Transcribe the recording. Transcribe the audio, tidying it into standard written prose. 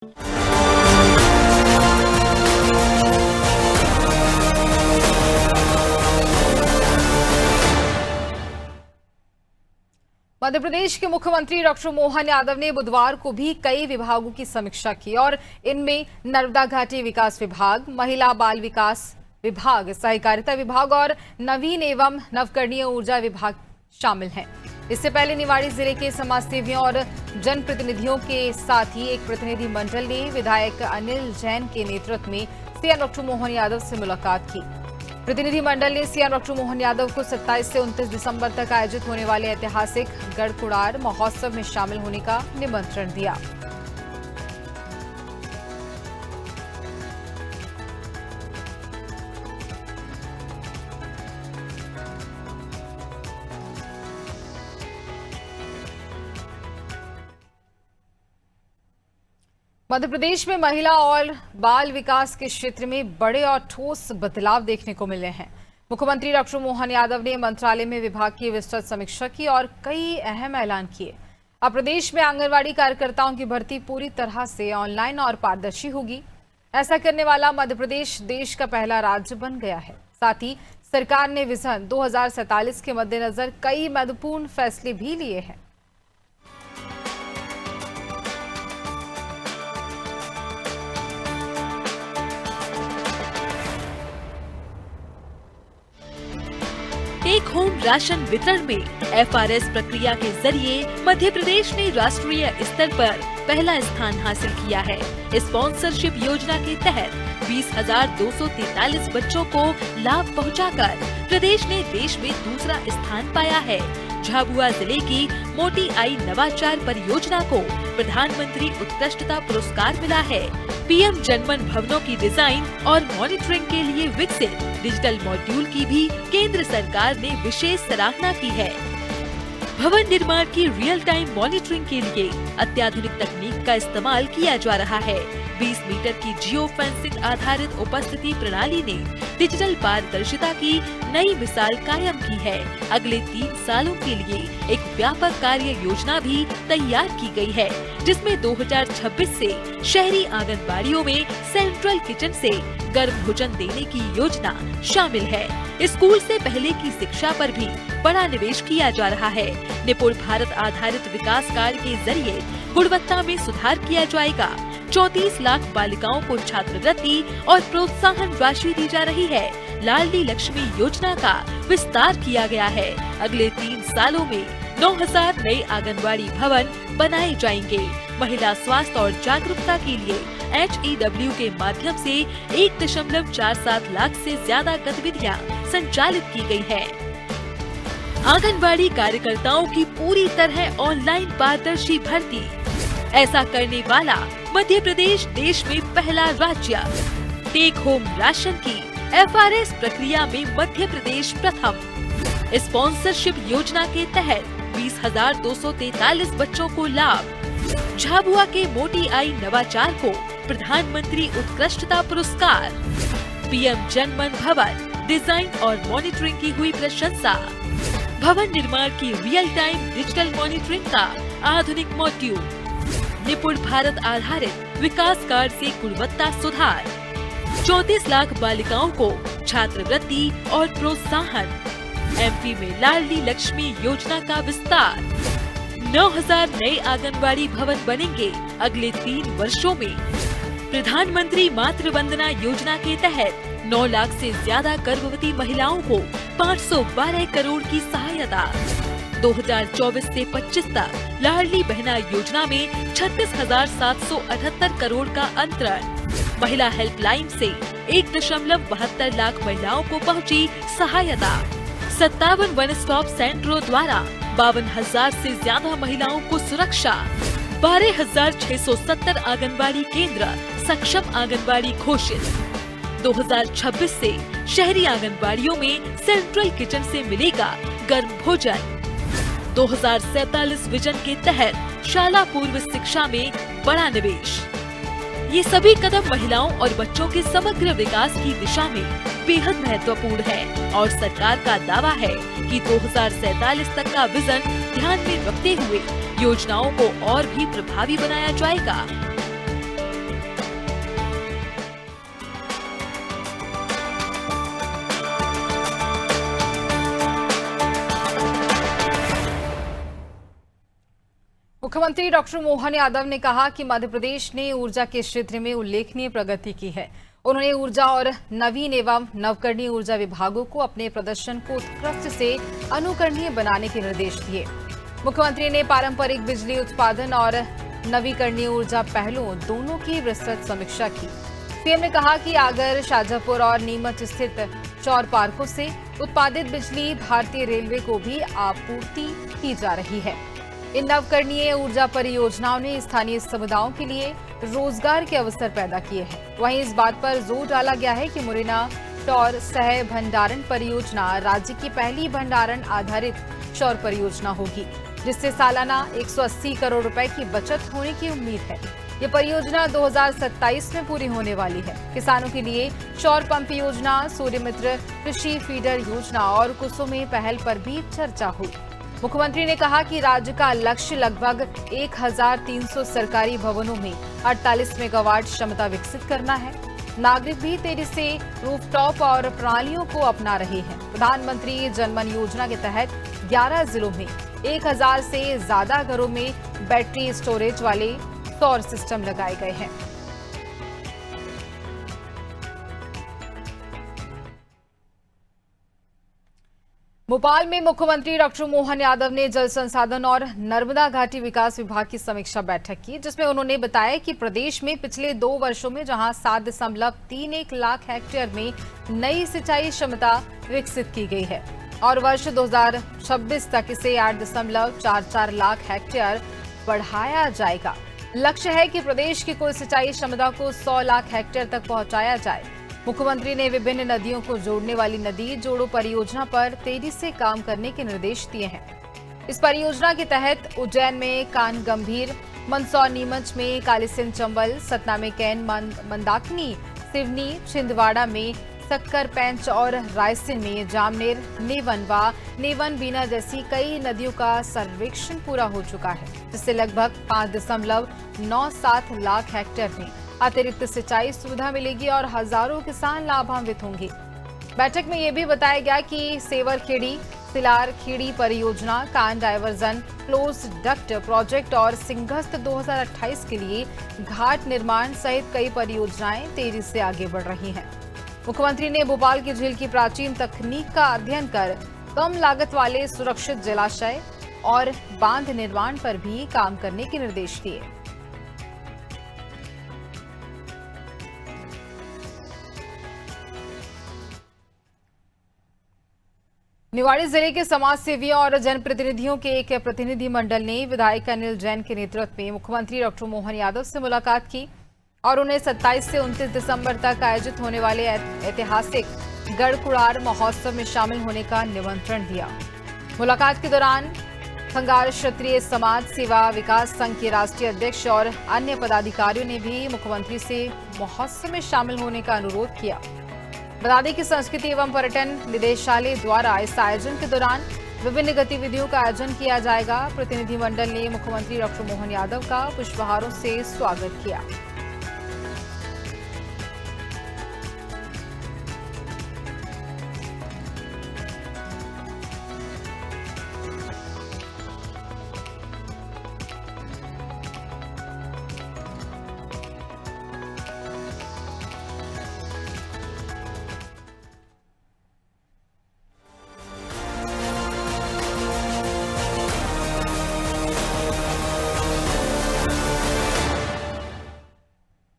मध्य प्रदेश के मुख्यमंत्री डॉक्टर मोहन यादव ने बुधवार को भी कई विभागों की समीक्षा की और इनमें नर्मदा घाटी विकास विभाग, महिला बाल विकास विभाग, सहकारिता विभाग और नवीन एवं नवकरणीय ऊर्जा विभाग शामिल हैं। इससे पहले निवाड़ी जिले के समाजसेवियों और जनप्रतिनिधियों के साथ ही एक प्रतिनिधि मंडल ने विधायक अनिल जैन के नेतृत्व में सीएम डॉक्टर मोहन यादव से मुलाकात की। प्रतिनिधि मंडल ने सीएम डॉक्टर मोहन यादव को 27 से 29 दिसंबर तक आयोजित होने वाले ऐतिहासिक गढ़कुड़ार महोत्सव में शामिल होने का निमंत्रण दिया। मध्य प्रदेश में महिला और बाल विकास के क्षेत्र में बड़े और ठोस बदलाव देखने को मिले हैं। मुख्यमंत्री डॉक्टर मोहन यादव ने मंत्रालय में विभाग की विस्तृत समीक्षा की और कई अहम ऐलान किए। अब प्रदेश में आंगनवाड़ी कार्यकर्ताओं की भर्ती पूरी तरह से ऑनलाइन और पारदर्शी होगी। ऐसा करने वाला मध्य प्रदेश देश का पहला राज्य बन गया है। साथ ही सरकार ने विजन 2047 के मद्देनजर कई महत्वपूर्ण फैसले भी लिए हैं। टेक होम राशन वितरण में एफआरएस प्रक्रिया के जरिए मध्य प्रदेश ने राष्ट्रीय स्तर पर पहला स्थान हासिल किया है। स्पॉन्सरशिप योजना के तहत 20,243 बच्चों को लाभ पहुंचाकर प्रदेश ने देश में दूसरा स्थान पाया है। झाबुआ जिले की मोटी आई नवाचार परियोजना को प्रधानमंत्री उत्कृष्टता पुरस्कार मिला है। पीएम जनमन भवनों की डिजाइन और मॉनिटरिंग के लिए विकसित डिजिटल मॉड्यूल की भी केंद्र सरकार ने विशेष सराहना की है। भवन निर्माण की रियल टाइम मॉनिटरिंग के लिए अत्याधुनिक तकनीक का इस्तेमाल किया जा रहा है। 20 मीटर की जियो फेंसिंग आधारित उपस्थिति प्रणाली ने डिजिटल पारदर्शिता की नई मिसाल कायम की है। अगले 3 सालों के लिए एक व्यापक कार्य योजना भी तैयार की गई है, जिसमें 2026 से शहरी आंगनबाड़ियों में सेंट्रल किचन से गर्म भोजन देने की योजना शामिल है। स्कूल से पहले की शिक्षा पर भी बड़ा निवेश किया जा रहा है। निपुण भारत आधारित विकास कार्य के जरिए गुणवत्ता में सुधार किया जाएगा। 34 लाख बालिकाओं को छात्रवृत्ति और प्रोत्साहन राशि दी जा रही है। लाडली लक्ष्मी योजना का विस्तार किया गया है। अगले 3 सालों में 9,000 नए आंगनबाड़ी भवन बनाए जाएंगे। महिला स्वास्थ्य और जागरूकता के लिए HEW के माध्यम से 1.47 लाख से ज्यादा गतिविधियां संचालित की गई है। आंगनबाड़ी कार्यकर्ताओं की पूरी तरह ऑनलाइन पारदर्शी भर्ती। ऐसा करने वाला मध्य प्रदेश देश में पहला राज्य। टेक होम राशन की एफआरएस प्रक्रिया में मध्य प्रदेश प्रथम। स्पॉन्सरशिप योजना के तहत 20,243 बच्चों को लाभ। झाबुआ के मोटी आई नवाचार को प्रधानमंत्री उत्कृष्टता पुरस्कार। पीएम जनमन भवन डिजाइन और मॉनिटरिंग की हुई प्रशंसा। भवन निर्माण की रियल टाइम डिजिटल मॉनिटरिंग का आधुनिक मॉड्यूल। निपुण भारत आधारित विकास कार्य से गुणवत्ता सुधार। 34 लाख बालिकाओं को छात्रवृत्ति और प्रोत्साहन। एमपी में लाडली लक्ष्मी योजना का विस्तार। 9,000 नए आंगनबाड़ी भवन बनेंगे अगले 3 वर्षों में। प्रधानमंत्री मातृ वंदना योजना के तहत 9 लाख से ज्यादा गर्भवती महिलाओं को 512 करोड़ की सहायता। 2024 से 25 तक लाडली बहना योजना में 36,778 करोड़ का अंतरण। महिला हेल्पलाइन से 1.72 लाख महिलाओं को पहुंची सहायता। 57 वन स्टॉप सेंटरों द्वारा 52,000 से ज्यादा महिलाओं को सुरक्षा। 12,670 आंगनबाड़ी केंद्र सक्षम आंगनबाड़ी घोषित। 2026 से शहरी आंगनबाड़ियों में सेंट्रल किचन से मिलेगा गर्म भोजन। 2047 विजन के तहत शाला पूर्व शिक्षा में बड़ा निवेश। ये सभी कदम महिलाओं और बच्चों के समग्र विकास की दिशा में बेहद महत्वपूर्ण है और सरकार का दावा है कि 2047 तक का विजन ध्यान में रखते हुए योजनाओं को और भी प्रभावी बनाया जाएगा। मुख्यमंत्री डॉक्टर मोहन यादव ने कहा कि मध्य प्रदेश ने ऊर्जा के क्षेत्र में उल्लेखनीय प्रगति की है। उन्होंने ऊर्जा और नवीन एवं नवकरणीय ऊर्जा विभागों को अपने प्रदर्शन को उत्कृष्ट से अनुकरणीय बनाने के निर्देश दिए। मुख्यमंत्री ने पारंपरिक बिजली उत्पादन और नवीकरणीय ऊर्जा पहलों दोनों की विस्तृत समीक्षा की। सीएम ने कहा कि आगर, शाजापुर और नीमच स्थित सौर पार्कों से उत्पादित बिजली भारतीय रेलवे को भी आपूर्ति की जा रही है। इन नवकरणीय ऊर्जा परियोजनाओं ने स्थानीय समुदायों के लिए रोजगार के अवसर पैदा किए हैं। वहीं इस बात पर जोर डाला गया है कि मुरैना सौर सह भंडारण परियोजना राज्य की पहली भंडारण आधारित सौर परियोजना होगी, जिससे सालाना 180 करोड़ रुपए की बचत होने की उम्मीद है। ये परियोजना 2027 में पूरी होने वाली है। किसानों के लिए सौर पंप योजना, सूर्य मित्र कृषि फीडर योजना और कुसुम पहल पर भी चर्चा हुई। मुख्यमंत्री ने कहा कि राज्य का लक्ष्य लगभग 1300 सरकारी भवनों में 48 मेगावाट क्षमता विकसित करना है। नागरिक भी तेजी से रूफटॉप और प्रणालियों को अपना रहे हैं। प्रधानमंत्री जनमन योजना के तहत 11 जिलों में 1000 से ज्यादा घरों में बैटरी स्टोरेज वाले सौर सिस्टम लगाए गए हैं। भोपाल में मुख्यमंत्री डॉक्टर मोहन यादव ने जल संसाधन और नर्मदा घाटी विकास विभाग की समीक्षा बैठक की, जिसमें उन्होंने बताया कि प्रदेश में पिछले 2 वर्षों में जहां 7.31 लाख हेक्टेयर में नई सिंचाई क्षमता विकसित की गई है और वर्ष 2026 तक इसे 8.44 लाख हेक्टेयर बढ़ाया जाएगा। लक्ष्य है कि प्रदेश की कुल सिंचाई क्षमता को 100 लाख हेक्टेयर तक पहुंचाया जाए। मुख्यमंत्री ने विभिन्न नदियों को जोड़ने वाली नदी जोड़ो परियोजना पर तेजी से काम करने के निर्देश दिए हैं। इस परियोजना के तहत उज्जैन में कान गंभीर, मंदसौर नीमच में कालीसिंध चंबल, सतना में कैन मंदाकिनी, सिवनी, छिंदवाड़ा में सक्कर पेंच और रायसेन में जामनेर, नेवन व नेवन बीना जैसी कई नदियों का सर्वेक्षण पूरा हो चुका है, जिससे लगभग 5.97 लाख हेक्टेयर में अतिरिक्त सिंचाई सुविधा मिलेगी और हजारों किसान लाभान्वित होंगे। बैठक में यह भी बताया गया कि सेवरखेड़ी, सिलार खेड़ी परियोजना, कान डायवर्जन, क्लोज डक्ट प्रोजेक्ट और सिंहस्थ 2028 के लिए घाट निर्माण सहित कई परियोजनाएं तेजी से आगे बढ़ रही हैं। मुख्यमंत्री ने भोपाल की झील की प्राचीन तकनीक का अध्ययन कर कम लागत वाले सुरक्षित जलाशय और बांध निर्माण पर भी काम करने के निर्देश दिए। निवाड़ी जिले के समाज सेवियों और जनप्रतिनिधियों के एक प्रतिनिधि मंडल ने विधायक अनिल जैन के नेतृत्व में मुख्यमंत्री डॉक्टर मोहन यादव से मुलाकात की और उन्हें 27 से 29 दिसंबर तक आयोजित होने वाले ऐतिहासिक गढ़कुड़ार महोत्सव में शामिल होने का निमंत्रण दिया। मुलाकात के दौरान खंगार क्षत्रिय समाज सेवा विकास संघ के राष्ट्रीय अध्यक्ष और अन्य पदाधिकारियों ने भी मुख्यमंत्री से महोत्सव में शामिल होने का अनुरोध किया। बता दें कि संस्कृति एवं पर्यटन निदेशालय द्वारा इस आयोजन के दौरान विभिन्न गतिविधियों का आयोजन किया जाएगा। प्रतिनिधिमंडल ने मुख्यमंत्री डॉक्टर मोहन यादव का पुष्पहारों से स्वागत किया।